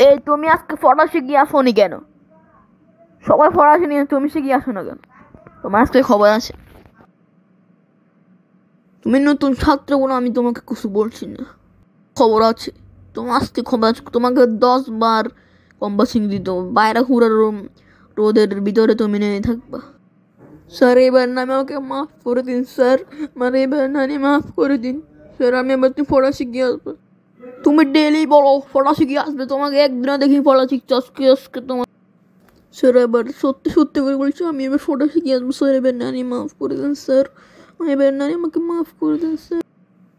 এই তুমি আজকে পড়া শিখিয়ে আসোনি কেন? সবাই পড়া নিয়ে তুমি শিখিয়ে আসো না কেন? তোমার আজকে খবর আছে। তুমি নতুন ছাত্র বলো, আমি তোমাকে কিছু বলছি না। খবর আছে তোমার আজকে খবর আছে। তোমাকে 10 বার কম্পাসিং দিত, বাইরে ঘুরার রোদের ভিতরে তুমি নেমে থাকবা। স্যার এবার না আমাকে মাফ করে দিন স্যার, মানে এবার না মাফ করে দিন স্যার, আমি এবার তুমি পড়া শিখিয়ে আসবো। তুমি ডেলি বলো পড়া শিখিয়ে আসবে, তোমাকে একদিনও দেখি পড়া শিখছো, আজকে আজকে তোমার স্যার এবার সত্যি সত্যি করে বলছি, আমি এবার পড়া শিখিয়ে আসবো স্যার, এবার নানি মাফ করে দেন স্যার, এবার নানি আমাকে মাফ করে দেন স্যার।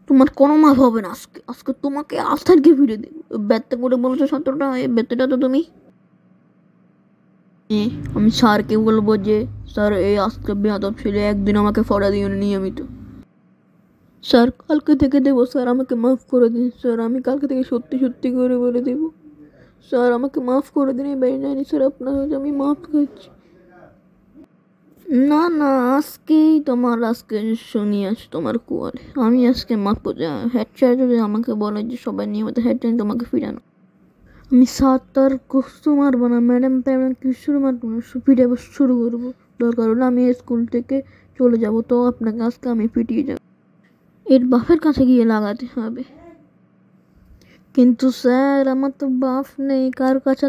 তোমার কোনো মাফ হবে না, আজকে আজকে তোমাকে আস্থাকে ফিরে দেবো। ব্যর্থ করে বলছো ছাত্রটা, এই ব্যর্থটা তো তুমি। আমি স্যারকে বলবো যে স্যার এই আজকে বেয়াদব ছেলে একদিন আমাকে পড়া দিও নিয়মিত। স্যার কালকে থেকে দেবো স্যার, আমাকে মাফ করে দিন স্যার, আমি কালকে থেকে সত্যি সত্যি করে বলে দেবো স্যার, আমাকে মাফ করে দিন। এবার নানি স্যার আপনার হচ্ছে আমি মাফ করছি। না না, আজকেই তোমার আজকে শুনি আজ তোমার কুয়ারে আমি আজকে মাফ করে। হেড স্যার যদি আমাকে বলে যে সবাই নিয়মিত হেড স্যার তোমাকে ফিরানো, আমি সাতটার কষ্ট মারবো না ম্যাডাম, তাই আমি কিছুর মারবো না, ফিরে আবার শুরু করবো। দরকার হলে আমি স্কুল থেকে চলে যাব, তো আপনাকে আজকে আমি পিটিয়ে যাব। এর বাপের কাছে গিয়ে লাগাতে হবে। কিন্তু স্যার আমার তো বাপ নেই, কার কাছে